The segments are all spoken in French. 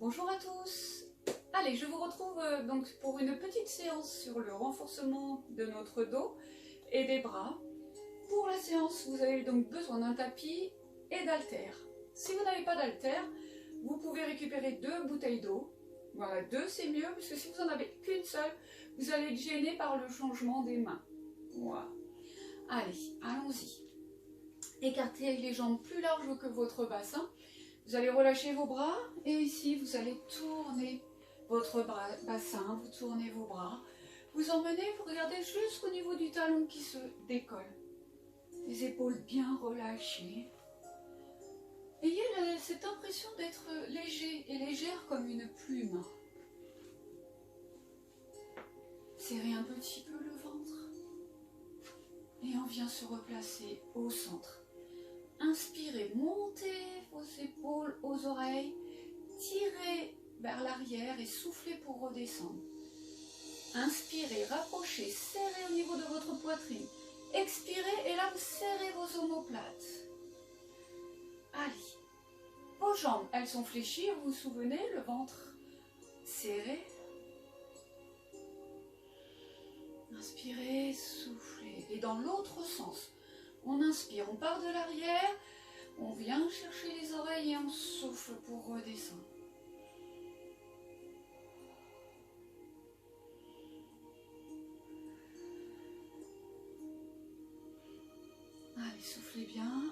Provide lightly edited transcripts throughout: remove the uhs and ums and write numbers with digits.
Bonjour à tous. Allez, je vous retrouve donc pour une petite séance sur le renforcement de notre dos et des bras. Pour la séance, vous avez donc besoin d'un tapis et d'haltères. Si vous n'avez pas d'haltères, vous pouvez récupérer 2 bouteilles d'eau. Voilà, 2 c'est mieux, parce que si vous n'en avez qu'une seule, vous allez être gêné par le changement des mains. Voilà. Allez, allons-y. Écartez les jambes plus larges que votre bassin. Vous allez relâcher vos bras et ici vous allez tourner votre bassin, vous tournez vos bras. Vous emmenez, vous regardez jusqu'au niveau du talon qui se décolle. Les épaules bien relâchées. Ayez cette impression d'être léger et légère comme une plume. Serrez un petit peu le ventre. Et on vient se replacer au centre. Inspirez, montez vos épaules aux oreilles, tirez vers l'arrière et soufflez pour redescendre. Inspirez, rapprochez, serrez au niveau de votre poitrine. Expirez et là vous serrez vos omoplates. Allez, vos jambes, elles sont fléchies, vous vous souvenez, le ventre serré. Inspirez, soufflez. Et dans l'autre sens, on inspire, on part de l'arrière, on vient chercher les oreilles et on souffle pour redescendre. Allez, soufflez bien.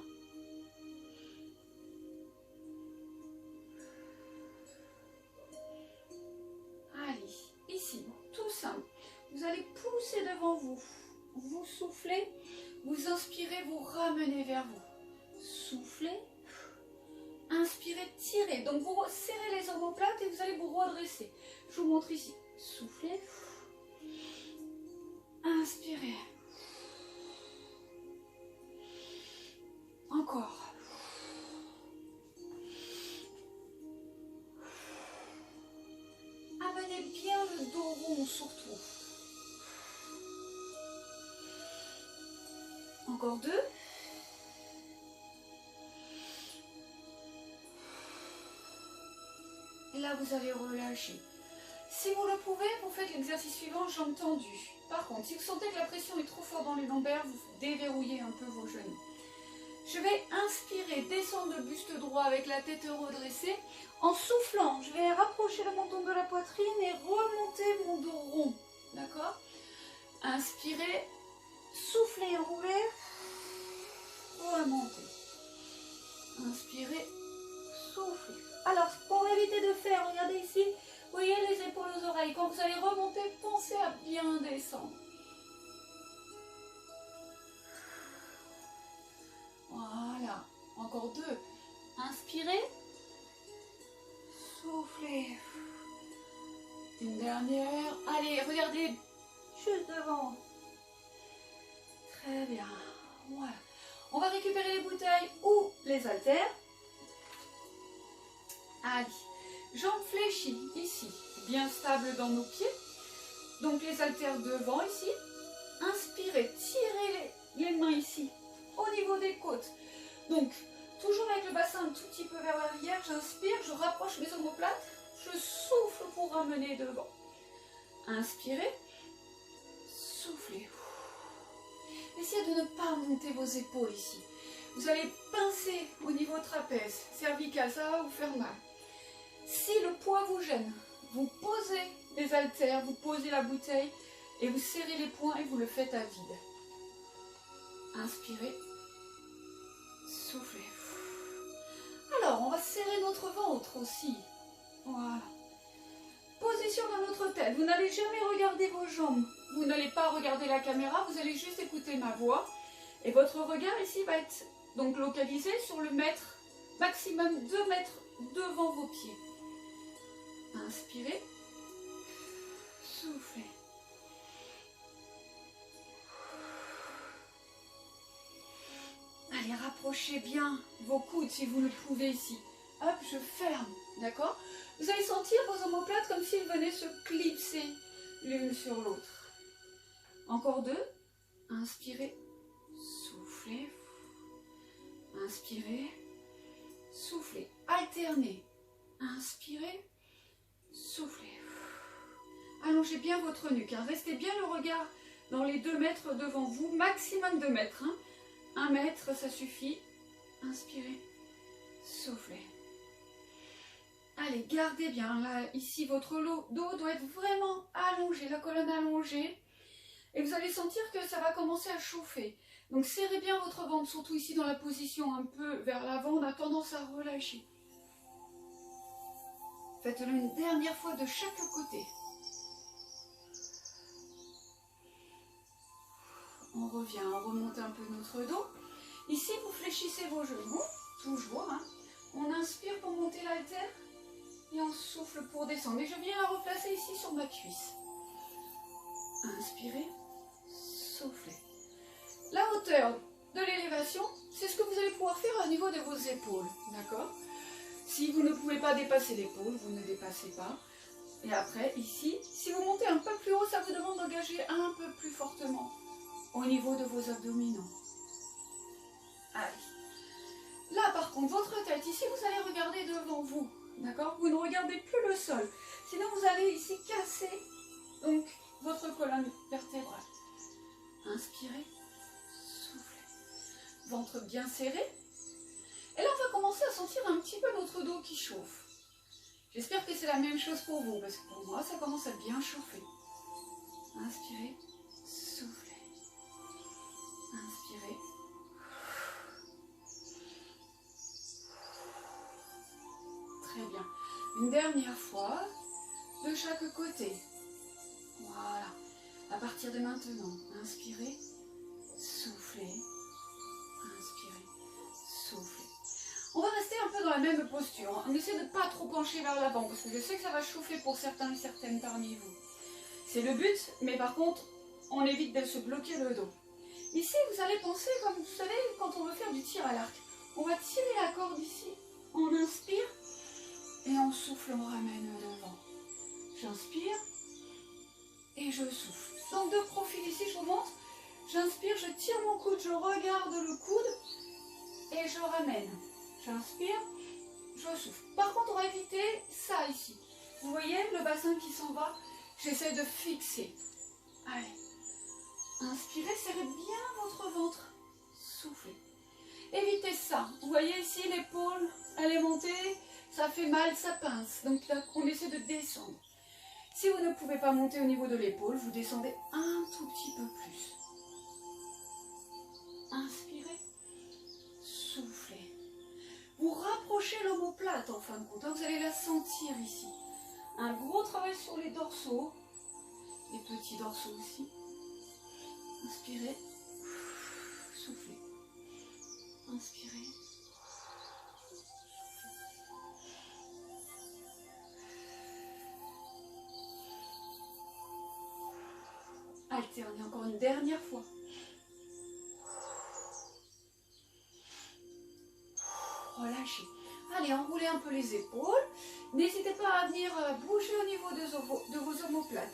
Allez, ici, tout simple. Vous allez pousser devant vous. Vous soufflez, vous inspirez, vous ramenez vers vous. Soufflez, inspirez, tirez. Donc vous serrez les omoplates et vous allez vous redresser. Je vous montre ici. Soufflez, inspirez. Encore. Amenez bien le dos rond surtout. Encore 2. Et là, vous allez relâcher. Si vous le pouvez, vous faites l'exercice suivant, jambes tendues. Par contre, si vous sentez que la pression est trop forte dans les lombaires, vous déverrouillez un peu vos genoux. Je vais inspirer, descendre le buste droit avec la tête redressée. En soufflant, je vais rapprocher le menton de la poitrine et remonter mon dos rond. D'accord? Inspirez, soufflez, enroulez, remontez. Inspirez, soufflez. Alors, pour éviter de faire, regardez ici, vous voyez les épaules aux oreilles. Quand vous allez remonter, pensez à bien descendre. Voilà, encore 2. Inspirez, soufflez. Une dernière. Allez, regardez juste devant. Très bien. Voilà. On va récupérer les bouteilles ou les haltères. Allez, jambes fléchies ici, bien stables dans nos pieds. Donc les haltères devant ici. Inspirez, tirez les mains ici, au niveau des côtes. Donc, toujours avec le bassin un tout petit peu vers l'arrière, j'inspire, je rapproche mes omoplates, je souffle pour ramener devant. Inspirez, soufflez. Essayez de ne pas monter vos épaules ici. Vous allez pincer au niveau trapèze, cervical, ça va vous faire mal. Si le poids vous gêne, vous posez les haltères, vous posez la bouteille et vous serrez les poings et vous le faites à vide. Inspirez, soufflez. Alors, on va serrer notre ventre aussi. Voilà. Position dans notre tête. Vous n'allez jamais regarder vos jambes. Vous n'allez pas regarder la caméra, vous allez juste écouter ma voix. Et votre regard ici va être donc localisé sur le mètre, maximum 2 mètres devant vos pieds. Inspirez, soufflez. Allez, rapprochez bien vos coudes si vous le pouvez ici. Hop, je ferme, d'accord? Vous allez sentir vos omoplates comme s'ils venaient se clipser l'une sur l'autre. Encore 2. Inspirez, soufflez. Inspirez, soufflez. Alternez. Inspirez, allongez bien votre nuque. Hein. Restez bien le regard dans les 2 mètres devant vous, maximum 2 mètres. Hein. 1 mètre, ça suffit. Inspirez, soufflez. Allez, gardez bien. Là, ici, votre dos doit être vraiment allongé, la colonne allongée. Et vous allez sentir que ça va commencer à chauffer. Donc, serrez bien votre ventre, surtout ici dans la position un peu vers l'avant. On a tendance à relâcher. Faites-le une dernière fois de chaque côté. On revient, on remonte un peu notre dos. Ici, vous fléchissez vos genoux, toujours. Hein. On inspire pour monter l'haltère et on souffle pour descendre. Et je viens la replacer ici sur ma cuisse. Inspirez, soufflez. La hauteur de l'élévation, c'est ce que vous allez pouvoir faire au niveau de vos épaules. D'accord? Si vous ne pouvez pas dépasser l'épaule, vous ne dépassez pas. Et après, ici, si vous montez un peu plus haut, ça vous demande d'engager un peu plus fortement au niveau de vos abdominaux. Allez. Là, par contre, votre tête, ici, vous allez regarder devant vous. D'accord? Vous ne regardez plus le sol. Sinon, vous allez ici casser donc, votre colonne vertébrale. Inspirez, soufflez. Ventre bien serré. Et là, on va commencer à sentir un petit peu notre dos qui chauffe. J'espère que c'est la même chose pour vous, parce que pour moi, ça commence à bien chauffer. Inspirez, soufflez. Inspirez. Très bien. Une dernière fois, de chaque côté. Voilà. À partir de maintenant, inspirez, soufflez. Inspirez, soufflez. On va rester un peu dans la même posture. On essaie de ne pas trop pencher vers l'avant, parce que je sais que ça va chauffer pour certains et certaines parmi vous. C'est le but, mais par contre, on évite de se bloquer le dos. Ici, vous allez penser, comme vous savez, quand on veut faire du tir à l'arc. On va tirer la corde ici. On inspire et on souffle, on ramène devant. J'inspire et je souffle. Donc de profil ici, je vous montre. J'inspire, je tire mon coude, je regarde le coude et je ramène. J'inspire, je souffle. Par contre, on va éviter ça ici. Vous voyez le bassin qui s'en va? J'essaie de fixer. Allez. Inspirez, serrez bien votre ventre. Soufflez. Évitez ça. Vous voyez ici l'épaule, elle est montée, ça fait mal, ça pince. Donc là, on essaie de descendre. Si vous ne pouvez pas monter au niveau de l'épaule, vous descendez un tout petit peu plus. Inspirez, soufflez. Vous rapprochez l'omoplate en fin de compte. Vous allez la sentir ici. Un gros travail sur les dorsaux, les petits dorsaux aussi. Inspirez, soufflez. Inspirez. Alternez encore une dernière fois. Relâchez. Allez, enroulez un peu les épaules. N'hésitez pas à venir bouger au niveau de vos omoplates.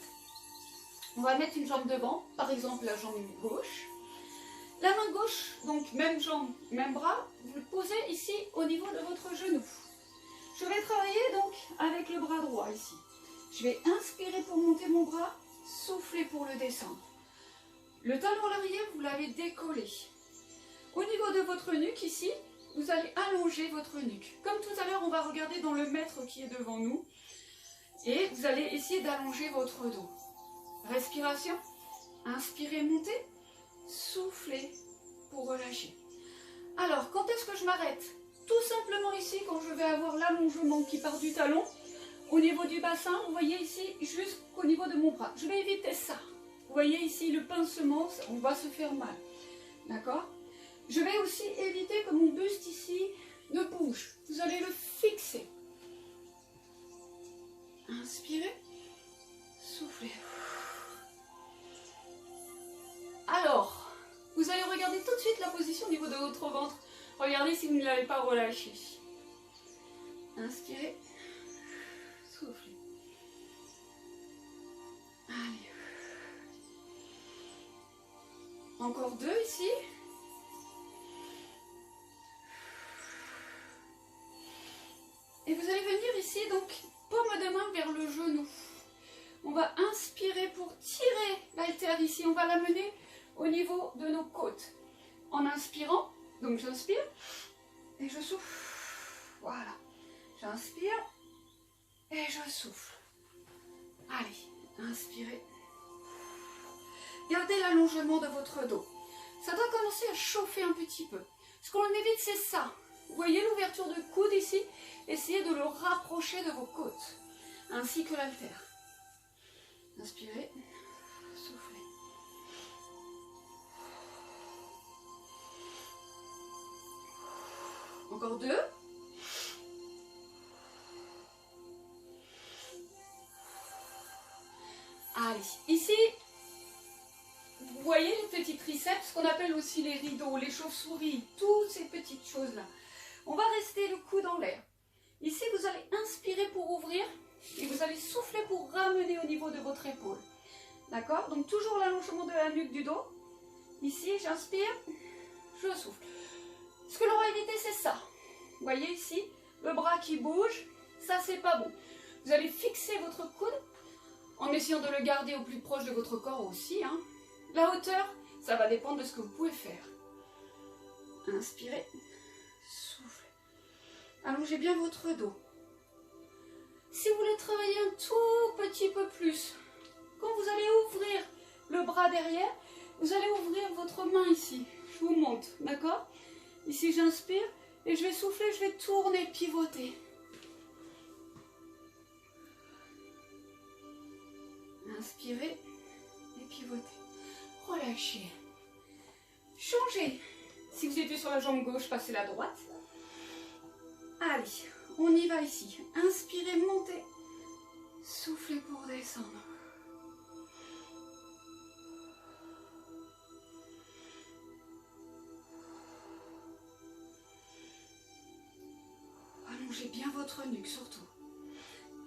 On va mettre une jambe devant, par exemple la jambe gauche. La main gauche, donc même jambe, même bras, vous le posez ici au niveau de votre genou. Je vais travailler donc avec le bras droit ici. Je vais inspirer pour monter mon bras, souffler pour le descendre. Le talon à l'arrière, vous l'avez décollé. Au niveau de votre nuque ici, vous allez allonger votre nuque. Comme tout à l'heure, on va regarder dans le mètre qui est devant nous. Et vous allez essayer d'allonger votre dos. Respiration. Inspirez, montez. Soufflez pour relâcher. Alors, quand est-ce que je m'arrête? Tout simplement ici, quand je vais avoir l'allongement qui part du talon, au niveau du bassin, vous voyez ici, jusqu'au niveau de mon bras. Je vais éviter ça. Vous voyez ici le pincement, on va se faire mal. D'accord? Je vais aussi éviter que mon buste ici ne bouge. Vous allez le fixer. Inspirez. Soufflez. Alors, vous allez regarder tout de suite la position au niveau de votre ventre. Regardez si vous ne l'avez pas relâché. Inspirez. Soufflez. Allez. Encore 2 ici. Et vous allez venir ici, donc, paume de main vers le genou. On va inspirer pour tirer l'haltère ici. On va l'amener au niveau de nos côtes. En inspirant, donc j'inspire et je souffle. Voilà. J'inspire et je souffle. Allez, inspirez. Gardez l'allongement de votre dos. Ça doit commencer à chauffer un petit peu. Ce qu'on évite, c'est ça. Vous voyez l'ouverture de coude ici? Essayez de le rapprocher de vos côtes, ainsi que l'haltère. Inspirez, soufflez. Encore 2. Allez, ici, vous voyez les petits triceps, qu'on appelle aussi les rideaux, les chauves-souris, toutes ces petites choses-là. On va rester le coude en l'air. Ici, vous allez inspirer pour ouvrir et vous allez souffler pour ramener au niveau de votre épaule. D'accord? Donc toujours l'allongement de la nuque du dos. Ici, j'inspire, je souffle. Ce que l'on va éviter, c'est ça. Vous voyez ici, le bras qui bouge, ça c'est pas bon. Vous allez fixer votre coude en essayant de le garder au plus proche de votre corps aussi. Hein. La hauteur, ça va dépendre de ce que vous pouvez faire. Inspirez, soufflez. Allongez bien votre dos. Si vous voulez travailler un tout petit peu plus, quand vous allez ouvrir le bras derrière, vous allez ouvrir votre main ici. Je vous montre, d'accord? Ici, j'inspire et je vais souffler, je vais tourner, pivoter. Inspirez et pivotez. Relâchez. Changez. Si vous étiez sur la jambe gauche, passez la droite. Allez, on y va ici. Inspirez, montez. Soufflez pour descendre. Allongez bien votre nuque surtout.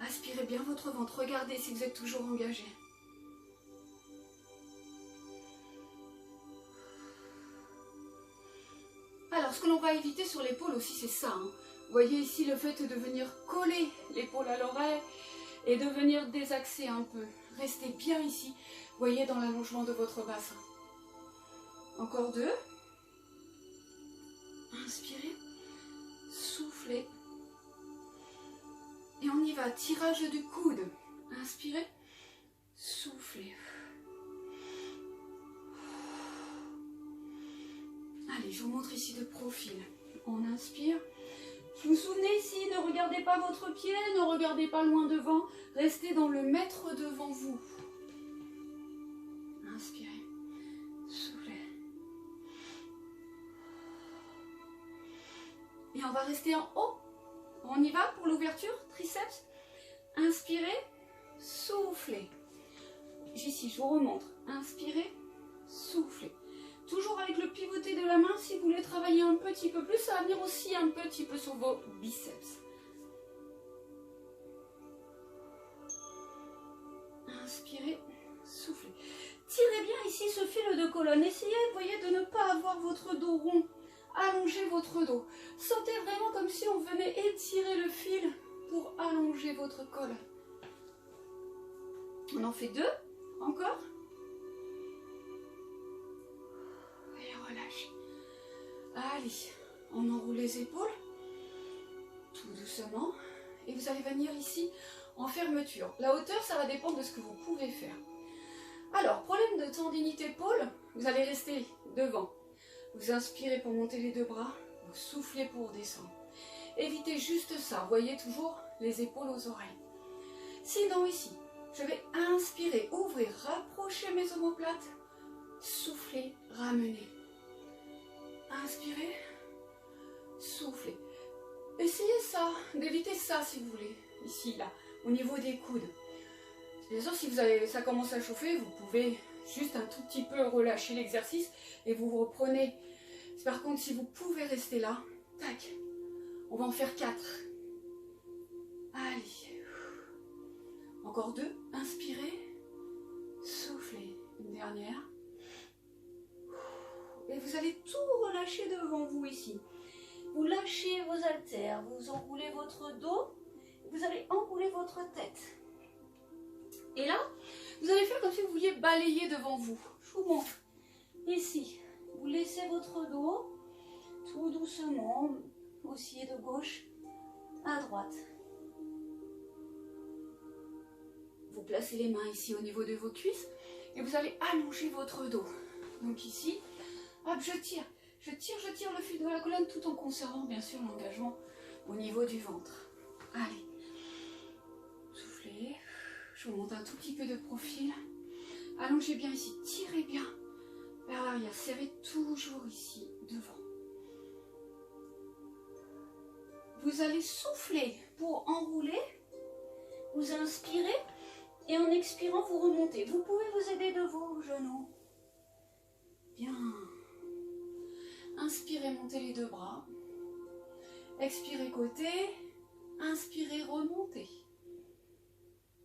Aspirez bien votre ventre. Regardez si vous êtes toujours engagé. Alors, ce que l'on va éviter sur l'épaule aussi, c'est ça. Hein. Vous voyez ici le fait de venir coller l'épaule à l'oreille et de venir désaxer un peu. Restez bien ici, vous voyez, dans l'allongement de votre bassin. Encore 2. Inspirez, soufflez. Et on y va, tirage du coude. Inspirez, soufflez. Allez, je vous montre ici de profil. On inspire. Vous vous souvenez ici, ne regardez pas votre pied, ne regardez pas loin devant. Restez dans le mètre devant vous. Inspirez, soufflez. Et on va rester en haut. On y va pour l'ouverture, triceps. Inspirez, soufflez. Ici, je vous remontre. Inspirez, soufflez. Toujours avec le pivoté de la main, si vous voulez travailler un petit peu plus, ça va venir aussi un petit peu sur vos biceps. Inspirez, soufflez. Tirez bien ici ce fil de colonne. Essayez, vous voyez, de ne pas avoir votre dos rond. Allongez votre dos. Sentez vraiment comme si on venait étirer le fil pour allonger votre colonne. On en fait 2. Encore. Et relâche. Allez, on enroule les épaules. Tout doucement. Et vous allez venir ici en fermeture. La hauteur, ça va dépendre de ce que vous pouvez faire. Alors, problème de tendinite épaule, vous allez rester devant. Vous inspirez pour monter les 2 bras, vous soufflez pour descendre. Évitez juste ça, vous voyez toujours les épaules aux oreilles. Sinon ici, je vais inspirer, ouvrir, rapprocher mes omoplates, souffler, ramener. Inspirez, soufflez. Essayez ça, d'éviter ça si vous voulez, ici, là, au niveau des coudes. Bien sûr, si ça commence à chauffer, vous pouvez juste un tout petit peu relâcher l'exercice et vous reprenez. Par contre, si vous pouvez rester là, tac, on va en faire 4. Allez. Encore 2. Inspirez, soufflez. Une dernière. Et vous allez tout relâcher devant vous ici. Vous lâchez vos haltères, vous enroulez votre dos, vous allez enrouler votre tête. Et là, vous allez faire comme si vous vouliez balayer devant vous. Je vous montre. Ici, vous laissez votre dos tout doucement osciller de gauche à droite. Vous placez les mains ici au niveau de vos cuisses et vous allez allonger votre dos. Donc ici, hop, je tire le fil de la colonne tout en conservant bien sûr l'engagement au niveau du ventre. Allez, soufflez, je vous monte un tout petit peu de profil. Allongez bien ici, tirez bien vers l'arrière, serrez toujours ici devant. Vous allez souffler pour enrouler, vous inspirez et en expirant vous remontez. Vous pouvez vous aider de vos genoux. Bien. Inspirez, montez les deux bras. Expirez côté, inspirez, remontez.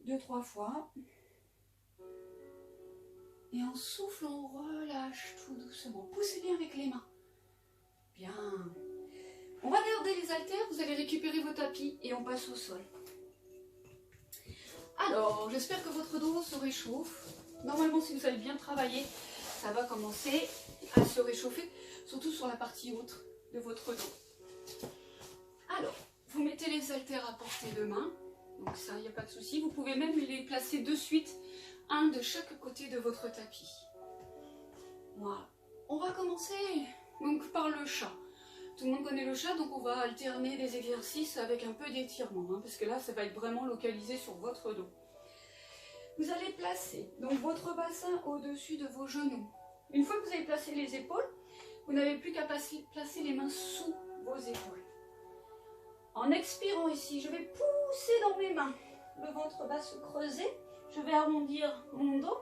2-3 fois. Et en soufflant, on relâche tout doucement. Poussez bien avec les mains. Bien. On va garder les haltères, vous allez récupérer vos tapis et on passe au sol. Alors, j'espère que votre dos se réchauffe. Normalement, si vous avez bien travaillé, ça va commencer à se réchauffer, surtout sur la partie haute de votre dos. Alors, vous mettez les haltères à portée de main. Donc ça, il n'y a pas de souci. Vous pouvez même les placer de suite, un de chaque côté de votre tapis. Voilà. On va commencer donc par le chat. Tout le monde connaît le chat, donc on va alterner des exercices avec un peu d'étirement, parce que là, ça va être vraiment localisé sur votre dos. Vous allez placer donc votre bassin au-dessus de vos genoux. Une fois que vous avez placé les épaules, vous n'avez plus qu'à placer les mains sous vos épaules. En expirant ici, je vais pousser dans mes mains. Le ventre va se creuser, je vais arrondir mon dos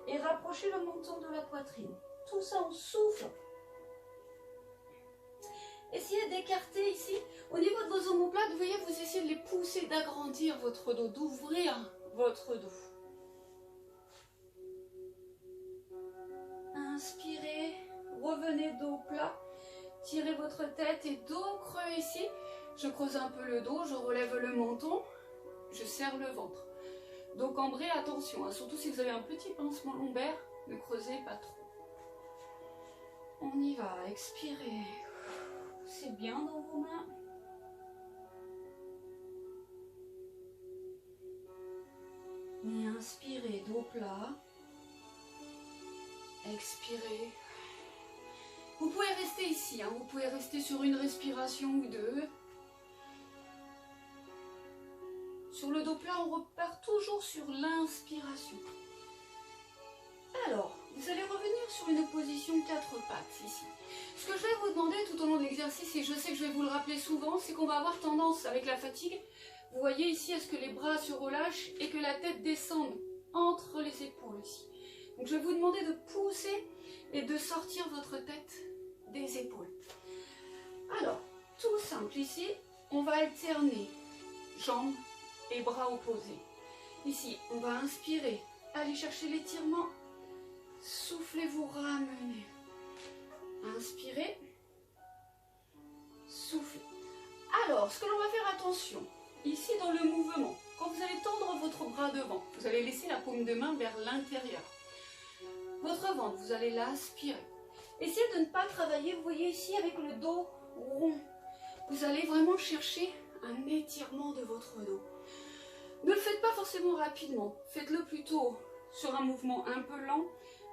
et rapprocher le menton de la poitrine. Tout ça, on souffle. Essayez d'écarter ici, au niveau de vos omoplates, vous voyez, vous essayez de les pousser, d'agrandir votre dos, d'ouvrir votre dos. Inspirez, revenez dos plat, tirez votre tête et dos creux ici. Je creuse un peu le dos, je relève le menton, je serre le ventre. Dos cambré, attention, surtout si vous avez un petit pincement lombaire, ne creusez pas trop. On y va, expirez. C'est bien dans vos mains. Et inspirez, dos plat. Expirez. Vous pouvez rester ici, vous pouvez rester sur une respiration ou deux. Sur le dos plat, on repart toujours sur l'inspiration. Alors, vous allez revenir sur une position 4 pattes ici. Ce que je vais vous demander tout au long de l'exercice, et je sais que je vais vous le rappeler souvent, c'est qu'on va avoir tendance avec la fatigue, vous voyez ici, à ce que les bras se relâchent et que la tête descende entre les épaules ici. Donc je vais vous demander de pousser et de sortir votre tête des épaules. Alors, tout simple ici, on va alterner jambes et bras opposés. Ici, on va inspirer, aller chercher l'étirement. Soufflez, vous ramenez. Inspirez. Soufflez. Alors, ce que l'on va faire, attention, ici dans le mouvement, quand vous allez tendre votre bras devant, vous allez laisser la paume de main vers l'intérieur. Votre ventre, vous allez l'aspirer. Essayez de ne pas travailler, vous voyez ici, avec le dos rond. Vous allez vraiment chercher un étirement de votre dos. Ne le faites pas forcément rapidement, faites-le plutôt sur un mouvement un peu lent,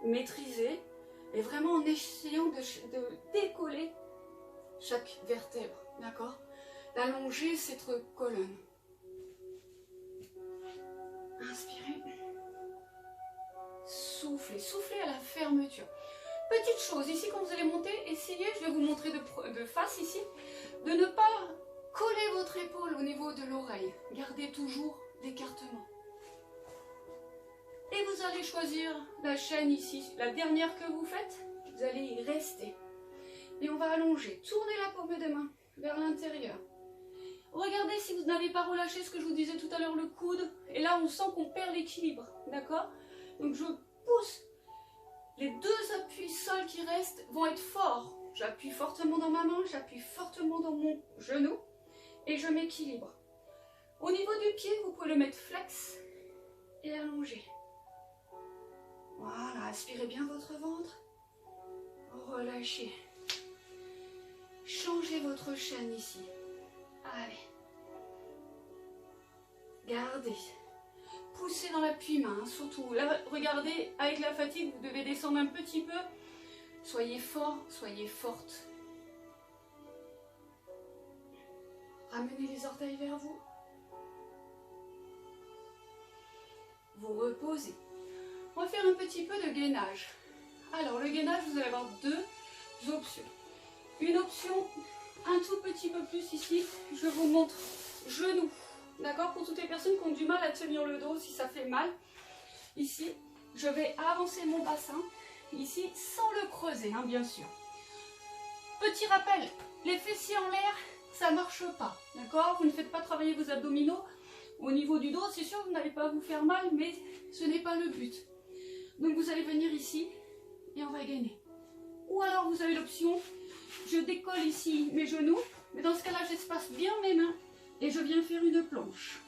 maîtrisé, et vraiment en essayant de décoller chaque vertèbre, d'accord? D'allonger cette colonne. Inspirez. Soufflez, soufflez à la fermeture. Petite chose, ici quand vous allez monter, essayez, je vais vous montrer de face ici, de ne pas coller votre épaule au niveau de l'oreille. Gardez toujours l'écartement. Et vous allez choisir la chaîne ici, la dernière que vous faites, vous allez y rester. Et on va allonger, tournez la paume de main vers l'intérieur. Regardez si vous n'avez pas relâché ce que je vous disais tout à l'heure, le coude. Et là, on sent qu'on perd l'équilibre, d'accord? Donc je pousse. Les deux appuis sol qui restent vont être forts. J'appuie fortement dans ma main, j'appuie fortement dans mon genou et je m'équilibre. Au niveau du pied, vous pouvez le mettre flex et allonger. Aspirez bien votre ventre. Relâchez. Changez votre chaîne ici. Allez. Gardez. Poussez dans l'appui-main, surtout. Là, regardez, avec la fatigue, vous devez descendre un petit peu. Soyez fort, soyez forte. Ramenez les orteils vers vous. Vous reposez. On va faire un petit peu de gainage. Alors, le gainage, vous allez avoir deux options. Une option un tout petit peu plus ici. Je vous montre genou. D'accord? Pour toutes les personnes qui ont du mal à tenir le dos, si ça fait mal. Ici, je vais avancer mon bassin. Ici, sans le creuser, hein, bien sûr. Petit rappel, les fessiers en l'air, ça ne marche pas. D'accord? Vous ne faites pas travailler vos abdominaux. Au niveau du dos, c'est sûr que vous n'allez pas vous faire mal, mais ce n'est pas le but. Donc vous allez venir ici et on va gainer. Ou alors vous avez l'option, je décolle ici mes genoux, mais dans ce cas-là, j'espace bien mes mains et je viens faire une planche.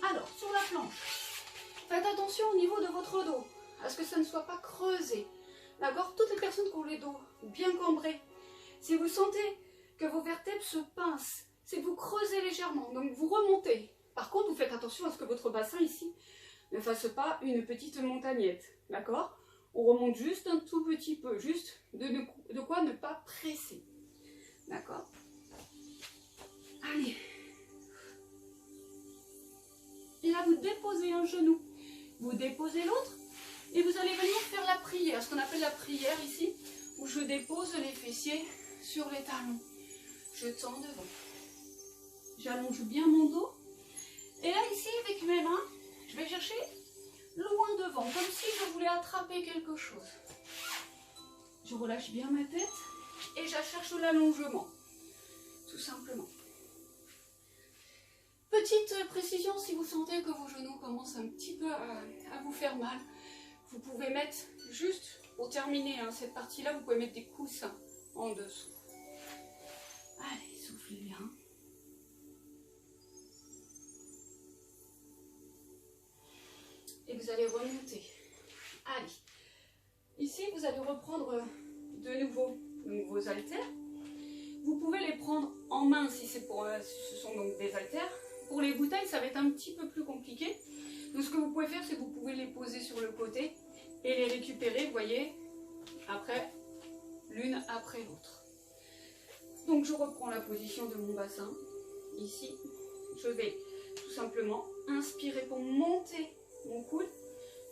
Alors, sur la planche, faites attention au niveau de votre dos, à ce que ça ne soit pas creusé. D'accord? Toutes les personnes qui ont les dos bien cambrés, si vous sentez que vos vertèbres se pincent, c'est que vous creusez légèrement, donc vous remontez. Par contre, vous faites attention à ce que votre bassin ici ne fasse pas une petite montagnette. D'accord? On remonte juste un tout petit peu, juste de quoi ne pas presser. D'accord? Allez. Et là, vous déposez un genou, vous déposez l'autre, et vous allez venir faire la prière, ce qu'on appelle la prière ici, où je dépose les fessiers sur les talons. Je tends devant. J'allonge bien mon dos. Et là, ici, avec mes mains, je vais chercher loin devant, comme si je voulais attraper quelque chose. Je relâche bien ma tête et je cherche l'allongement, tout simplement. Petite précision, si vous sentez que vos genoux commencent un petit peu à vous faire mal, vous pouvez mettre, juste pour terminer hein, cette partie-là, vous pouvez mettre des coussins en dessous. Allez, soufflez bien. Et vous allez remonter. Allez. Ici, vous allez reprendre de nouveau vos haltères. Vous pouvez les prendre en main si ce sont donc des haltères. Pour les bouteilles, ça va être un petit peu plus compliqué. Donc ce que vous pouvez faire, c'est que vous pouvez les poser sur le côté et les récupérer, vous voyez, après, l'une après l'autre. Donc je reprends la position de mon bassin. Ici, je vais tout simplement inspirer pour monter mon coude.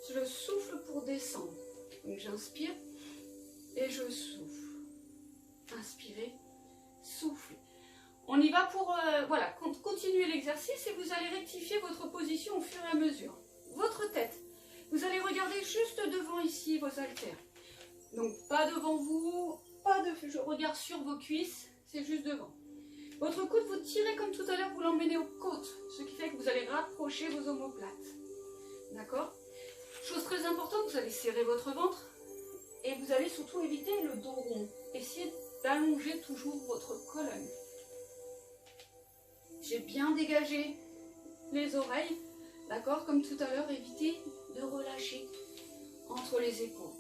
Je souffle pour descendre. Donc j'inspire et je souffle. Inspirez, soufflez. On y va pour voilà, continuer l'exercice et vous allez rectifier votre position au fur et à mesure. Votre tête, vous allez regarder juste devant ici vos haltères. Donc pas devant vous, pas de je regarde sur vos cuisses, c'est juste devant. Votre coude, vous tirez comme tout à l'heure, vous l'emmenez aux côtes, ce qui fait que vous allez rapprocher vos omoplates. D'accord? Chose très importante, vous allez serrer votre ventre et vous allez surtout éviter le dos rond. Essayez d'allonger toujours votre colonne. J'ai bien dégagé les oreilles, d'accord? Comme tout à l'heure, évitez de relâcher entre les épaules.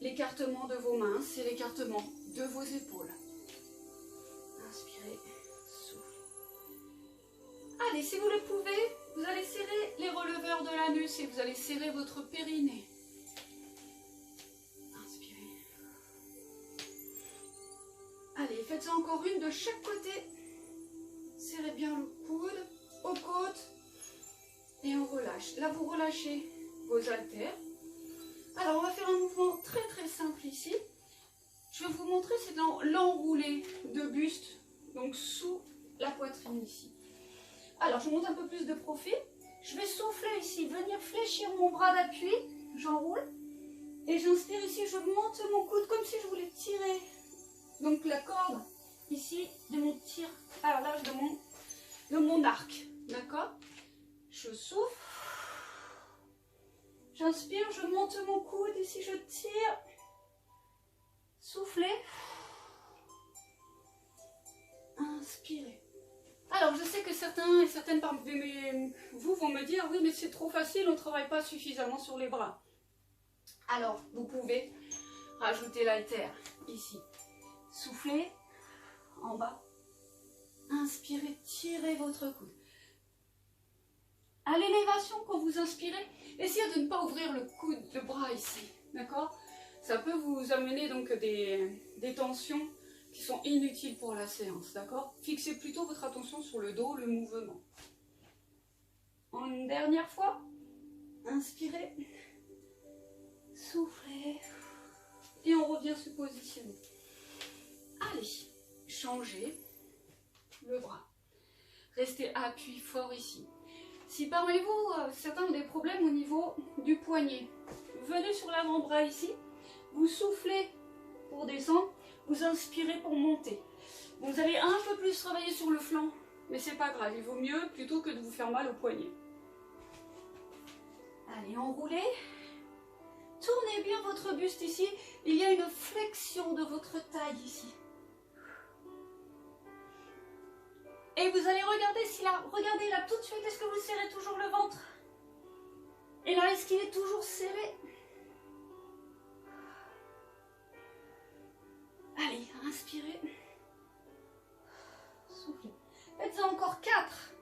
L'écartement de vos mains, c'est l'écartement de vos épaules. Inspirez, soufflez. Allez, si vous le pouvez, vous allez serrer les releveurs de l'anus et vous allez serrer votre périnée. Allez, faites encore une de chaque côté. Serrez bien le coude aux côtes et on relâche. Là, vous relâchez vos haltères. Alors, on va faire un mouvement très très simple ici. Je vais vous montrer, c'est dans l'enroulé de buste, donc sous la poitrine ici. Alors, je monte un peu plus de profil. Je vais souffler ici, venir fléchir mon bras d'appui. J'enroule. Et j'inspire ici, je monte mon coude comme si je voulais tirer. Donc la corde ici de mon tir à l'âge de mon arc, d'accord? Je souffle, j'inspire, je monte mon coude, ici je tire, soufflez, inspirez. Alors je sais que certains et certaines parmi vous vont me dire, oui, mais c'est trop facile, on ne travaille pas suffisamment sur les bras. Alors, vous pouvez rajouter l'haltère ici. Soufflez en bas. Inspirez, tirez votre coude. À l'élévation, quand vous inspirez, essayez de ne pas ouvrir le bras ici, d'accord? Ça peut vous amener donc des tensions qui sont inutiles pour la séance, d'accord? Fixez plutôt votre attention sur le dos, le mouvement. Une dernière fois, inspirez, soufflez, et on revient se positionner. Allez, changez le bras. Restez appui fort ici. Si parmi vous, certains ont des problèmes au niveau du poignet, venez sur l'avant-bras ici, vous soufflez pour descendre, vous inspirez pour monter. Vous allez un peu plus travailler sur le flanc, mais c'est pas grave, il vaut mieux plutôt que de vous faire mal au poignet. Allez, enroulez. Tournez bien votre buste ici, il y a une flexion de votre taille ici. Et vous allez regarder si là, regardez là tout de suite, est-ce que vous serrez toujours le ventre? Et là, est-ce qu'il est toujours serré? Allez, inspirez. Soufflez. Faites-en encore 4.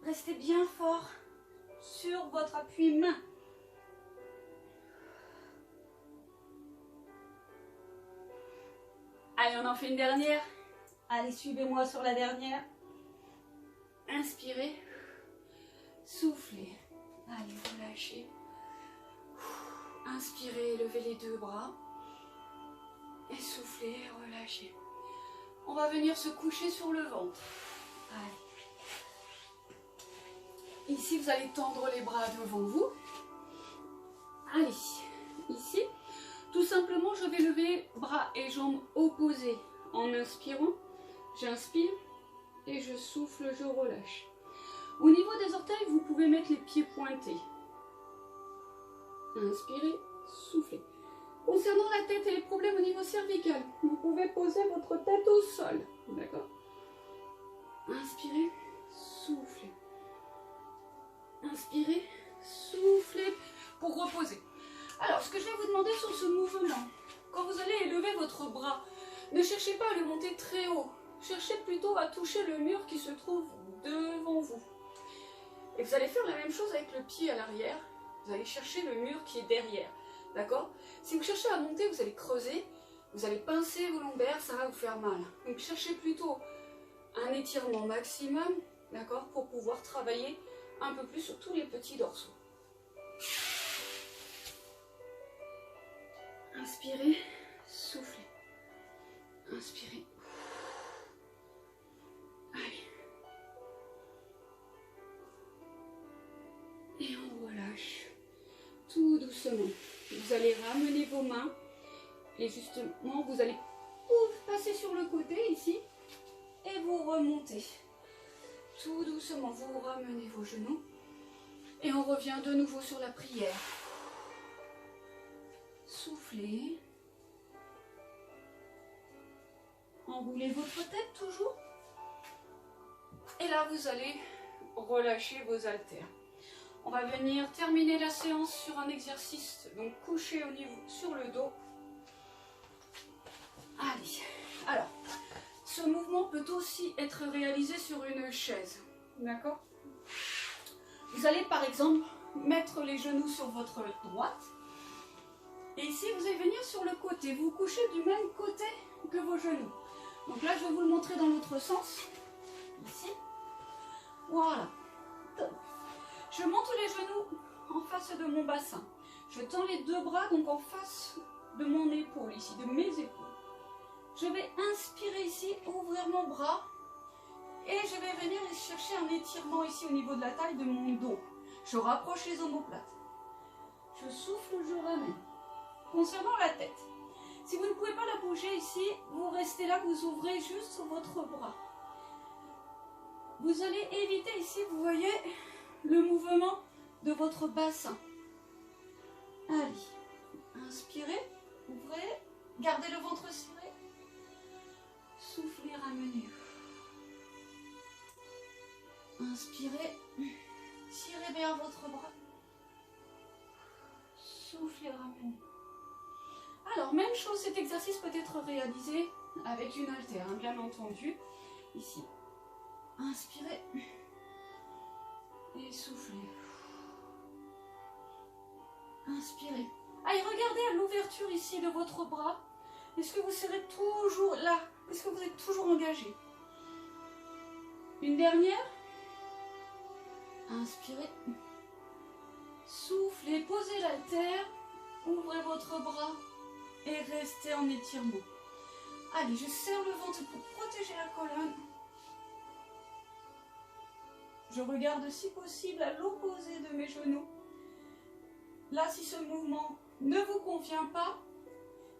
Restez bien fort sur votre appui main. Allez, on en fait une dernière. Allez, suivez-moi sur la dernière. Inspirez. Soufflez. Allez, relâchez. Inspirez, levez les deux bras. Et soufflez, relâchez. On va venir se coucher sur le ventre. Allez. Ici, vous allez tendre les bras devant vous. Allez, ici, tout simplement, je vais lever bras et jambes opposés. En inspirant, j'inspire et je souffle, je relâche. Au niveau des orteils, vous pouvez mettre les pieds pointés. Inspirez, soufflez. Concernant la tête et les problèmes au niveau cervical, vous pouvez poser votre tête au sol. D'accord? Inspirez, soufflez. Inspirez, soufflez pour reposer. Alors, ce que je vais vous demander sur ce mouvement, quand vous allez élever votre bras, ne cherchez pas à le monter très haut. Cherchez plutôt à toucher le mur qui se trouve devant vous. Et vous allez faire la même chose avec le pied à l'arrière. Vous allez chercher le mur qui est derrière. D'accord? Si vous cherchez à monter, vous allez creuser, vous allez pincer vos lombaires, ça va vous faire mal. Donc cherchez plutôt un étirement maximum, d'accord, pour pouvoir travailler un peu plus sur tous les petits dorsaux. Inspirez, soufflez. Inspirez. Allez. Et on relâche. Tout doucement. Vous allez ramener vos mains. Et justement, vous allez passer sur le côté ici. Et vous remontez. Tout doucement, vous ramenez vos genoux. Et on revient de nouveau sur la prière. Soufflez. Enroulez votre tête toujours. Et là, vous allez relâcher vos haltères. On va venir terminer la séance sur un exercice, donc couché au niveau sur le dos. Allez, alors, ce mouvement peut aussi être réalisé sur une chaise, d'accord? Vous allez par exemple mettre les genoux sur votre droite. Et ici, vous allez venir sur le côté, vous couchez du même côté que vos genoux. Donc là, je vais vous le montrer dans l'autre sens, ici. Voilà. Donc, je monte les genoux en face de mon bassin. Je tends les deux bras donc en face de mon épaule, ici, de mes épaules. Je vais inspirer ici, ouvrir mon bras. Et je vais venir chercher un étirement ici au niveau de la taille de mon dos. Je rapproche les omoplates. Je souffle, je ramène. Concernant la tête, si vous ne pouvez pas la bouger ici, vous restez là, vous ouvrez juste votre bras. Vous allez éviter ici, vous voyez, le mouvement de votre bassin. Allez, inspirez, ouvrez, gardez le ventre serré. Soufflez, ramenez. Inspirez. Tirez vers votre bras. Soufflez, ramenez. Alors, même chose, cet exercice peut être réalisé avec une haltère, hein, bien entendu. Ici. Inspirez. Et soufflez. Inspirez. Allez, regardez à l'ouverture ici de votre bras. Est-ce que vous serez toujours là? Est-ce que vous êtes toujours engagé? Une dernière. Inspirez. Soufflez, posez l'haltère. Ouvrez votre bras et restez en étirement. Allez, je serre le ventre pour protéger la colonne. Je regarde si possible à l'opposé de mes genoux. Là, si ce mouvement ne vous convient pas,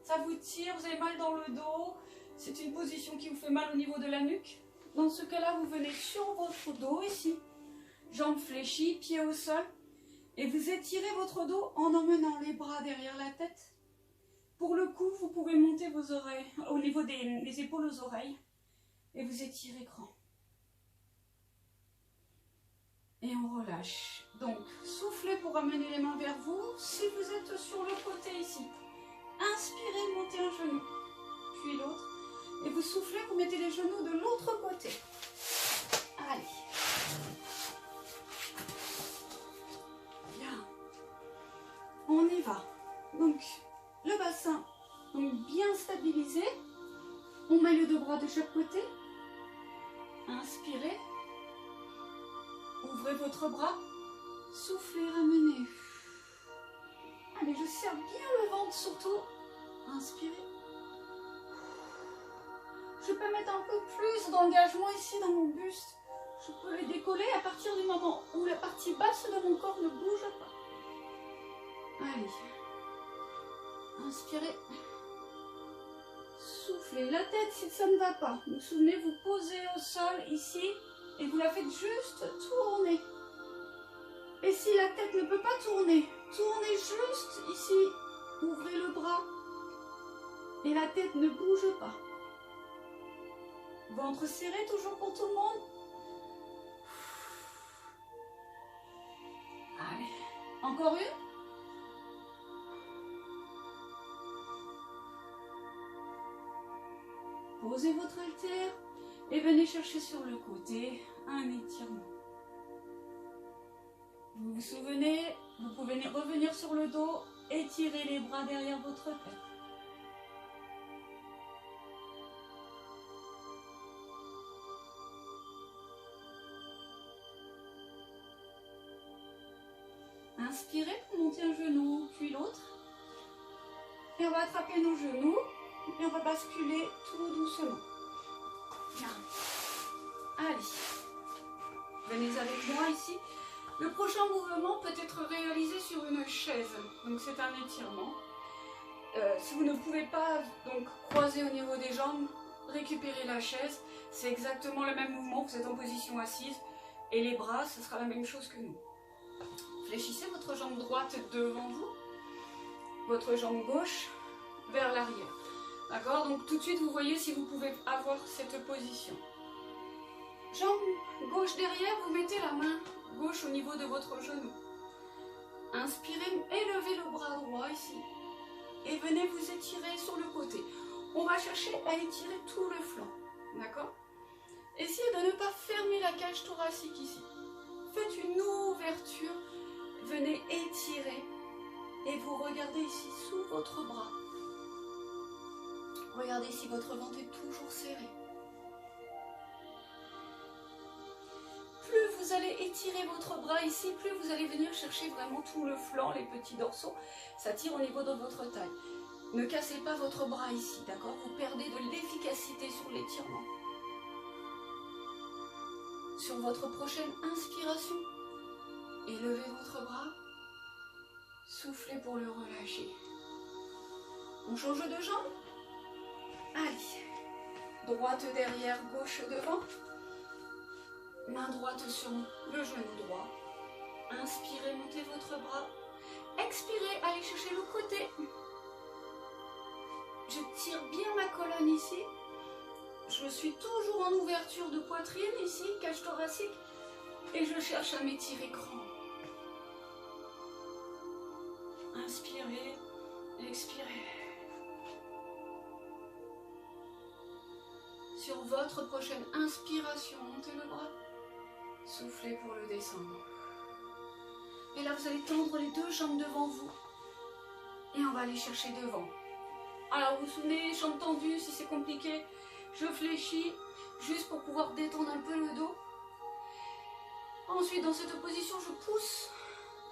ça vous tire, vous avez mal dans le dos, c'est une position qui vous fait mal au niveau de la nuque. Dans ce cas-là, vous venez sur votre dos ici, jambes fléchies, pieds au sol, et vous étirez votre dos en emmenant les bras derrière la tête. Pour le cou, vous pouvez monter vos oreilles, au niveau des épaules aux oreilles, et vous étirez grand. Et on relâche. Donc, soufflez pour amener les mains vers vous. Si vous êtes sur le côté ici, inspirez, montez un genou, puis l'autre. Et vous soufflez, vous mettez les genoux de l'autre côté. Allez. Bien. On y va. Donc, le bassin donc bien stabilisé. On met les deux bras de chaque côté. Inspirez. Ouvrez votre bras, soufflez, ramenez. Allez, je serre bien le ventre surtout. Inspirez. Je peux mettre un peu plus d'engagement ici dans mon buste. Je peux les décoller à partir du moment où la partie basse de mon corps ne bouge pas. Allez. Inspirez. Soufflez. La tête, si ça ne va pas, vous vous souvenez, vous posez au sol ici. Et vous la faites juste tourner. Et si la tête ne peut pas tourner, tournez juste ici. Ouvrez le bras. Et la tête ne bouge pas. Ventre serré toujours pour tout le monde. Allez. Encore une. Posez votre haltère. Et venez chercher sur le côté un étirement. Vous vous souvenez, vous pouvez revenir sur le dos, étirer les bras derrière votre tête. Inspirez pour monter un genou, puis l'autre. Et on va attraper nos genoux et on va basculer tout doucement. Bien. Allez, venez avec moi ici. Le prochain mouvement peut être réalisé sur une chaise. Donc c'est un étirement. Si vous ne pouvez pas donc croiser au niveau des jambes, récupérez la chaise. C'est exactement le même mouvement. Vous êtes en position assise et les bras, ce sera la même chose que nous. Fléchissez votre jambe droite devant vous, votre jambe gauche vers l'arrière. D'accord? Donc tout de suite, vous voyez si vous pouvez avoir cette position. Jambe gauche derrière, vous mettez la main gauche au niveau de votre genou. Inspirez, élevez le bras droit ici. Et venez vous étirer sur le côté. On va chercher à étirer tout le flanc. D'accord? Essayez de ne pas fermer la cage thoracique ici. Faites une ouverture. Venez étirer. Et vous regardez ici sous votre bras. Regardez si votre ventre est toujours serré. Plus vous allez étirer votre bras ici, plus vous allez venir chercher vraiment tout le flanc, les petits dorsaux. Ça tire au niveau de votre taille. Ne cassez pas votre bras ici, d'accord? Vous perdez de l'efficacité sur l'étirement. Sur votre prochaine inspiration, élevez votre bras. Soufflez pour le relâcher. On change de jambe. Allez, droite derrière, gauche devant. Main droite sur le genou droit. Inspirez, montez votre bras. Expirez, allez chercher le côté. Je tire bien ma colonne ici. Je suis toujours en ouverture de poitrine ici, cage thoracique. Et je cherche à m'étirer grand. Inspirez, expirez. Sur votre prochaine inspiration, montez le bras. Soufflez pour le descendre. Et là, vous allez tendre les deux jambes devant vous. Et on va aller chercher devant. Alors, vous vous souvenez, jambes tendues, si c'est compliqué, je fléchis juste pour pouvoir détendre un peu le dos. Ensuite, dans cette position, je pousse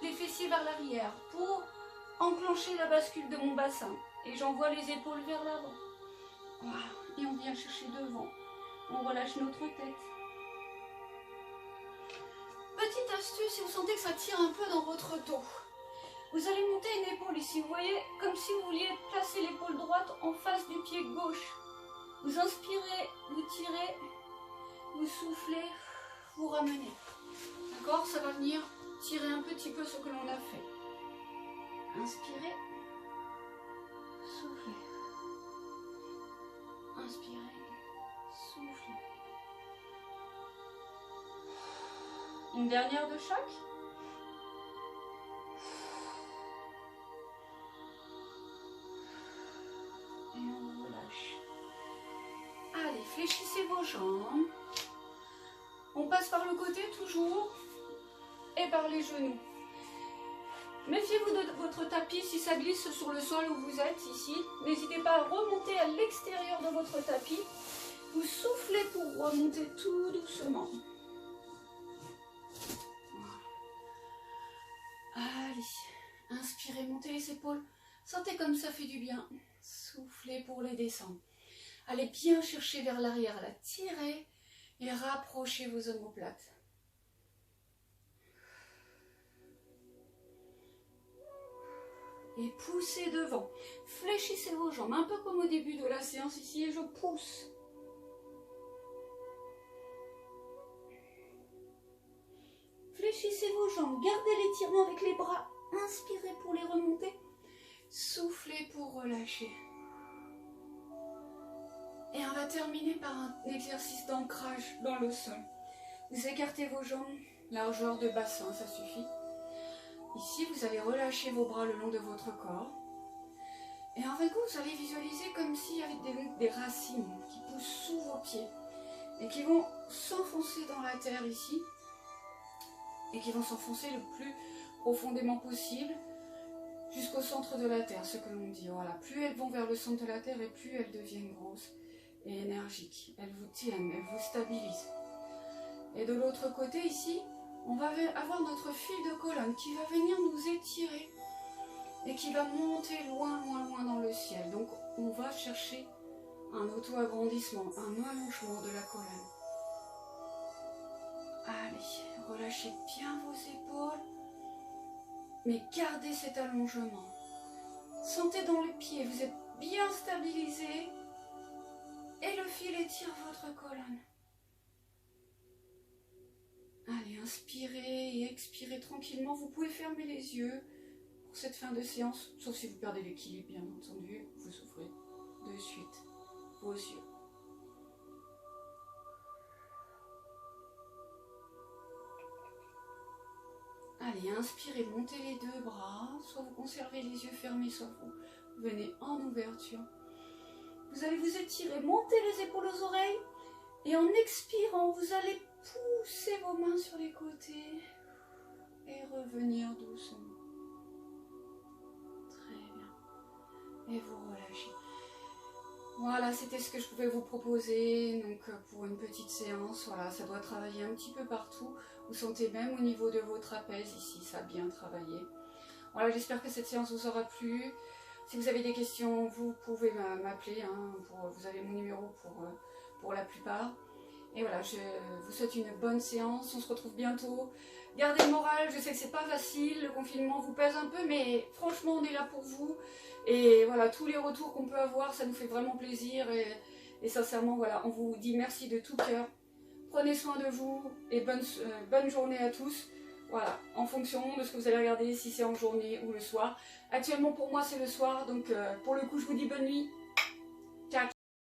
les fessiers vers l'arrière pour enclencher la bascule de mon bassin. Et j'envoie les épaules vers l'avant. Voilà. Et on vient chercher devant. On relâche notre tête. Petite astuce, si vous sentez que ça tire un peu dans votre dos. Vous allez monter une épaule ici. Vous voyez, comme si vous vouliez placer l'épaule droite en face du pied gauche. Vous inspirez, vous tirez, vous soufflez, vous ramenez. D'accord? Ça va venir tirer un petit peu ce que l'on a fait. Inspirez, soufflez. Inspirez, soufflez. Une dernière de chaque. Et on relâche. Allez, fléchissez vos jambes. On passe par le côté toujours et par les genoux. Méfiez-vous de votre tapis si ça glisse sur le sol où vous êtes ici. N'hésitez pas à remonter à l'extérieur de votre tapis. Vous soufflez pour remonter tout doucement. Voilà. Allez, inspirez, montez les épaules. Sentez comme ça fait du bien. Soufflez pour les descendre. Allez bien chercher vers l'arrière, là. Tirez et rapprochez vos omoplates. Et poussez devant. Fléchissez vos jambes, un peu comme au début de la séance ici, et je pousse. Fléchissez vos jambes, gardez l'étirement avec les bras. Inspirez pour les remonter. Soufflez pour relâcher. Et on va terminer par un exercice d'ancrage dans le sol. Vous écartez vos jambes, largeur de bassin, ça suffit. Ici, vous allez relâcher vos bras le long de votre corps. Et en fait, vous allez visualiser comme s'il y avait des racines qui poussent sous vos pieds et qui vont s'enfoncer dans la terre ici et qui vont s'enfoncer le plus profondément possible jusqu'au centre de la terre, ce que l'on dit. Voilà, plus elles vont vers le centre de la terre et plus elles deviennent grosses et énergiques. Elles vous tiennent, elles vous stabilisent. Et de l'autre côté ici, on va avoir notre fil de colonne qui va venir nous étirer et qui va monter loin, loin, loin dans le ciel. Donc on va chercher un auto-agrandissement, un allongement de la colonne. Allez, relâchez bien vos épaules, mais gardez cet allongement. Sentez dans le pied, vous êtes bien stabilisé et le fil étire votre colonne. Allez, inspirez et expirez tranquillement. Vous pouvez fermer les yeux pour cette fin de séance, sauf si vous perdez l'équilibre, bien entendu. Vous ouvrez de suite vos yeux. Allez, inspirez, montez les deux bras. Soit vous conservez les yeux fermés, soit vous venez en ouverture. Vous allez vous étirer, monter les épaules aux oreilles. Et en expirant, vous allez pousser vos mains sur les côtés et revenir doucement. Très bien. Et vous relâchez. Voilà, c'était ce que je pouvais vous proposer. Donc pour une petite séance, voilà, ça doit travailler un petit peu partout. Vous sentez même au niveau de vos trapèzes ici, ça a bien travaillé. Voilà, j'espère que cette séance vous aura plu. Si vous avez des questions, vous pouvez m'appeler. Hein, vous avez mon numéro pour la plupart. Et voilà, je vous souhaite une bonne séance. On se retrouve bientôt. Gardez le moral, je sais que c'est pas facile. Le confinement vous pèse un peu, mais franchement, on est là pour vous. Et voilà, tous les retours qu'on peut avoir, ça nous fait vraiment plaisir. Et sincèrement, voilà, on vous dit merci de tout cœur. Prenez soin de vous et bonne journée à tous. Voilà, en fonction de ce que vous allez regarder, si c'est en journée ou le soir. Actuellement, pour moi, c'est le soir. Donc, pour le coup, je vous dis bonne nuit.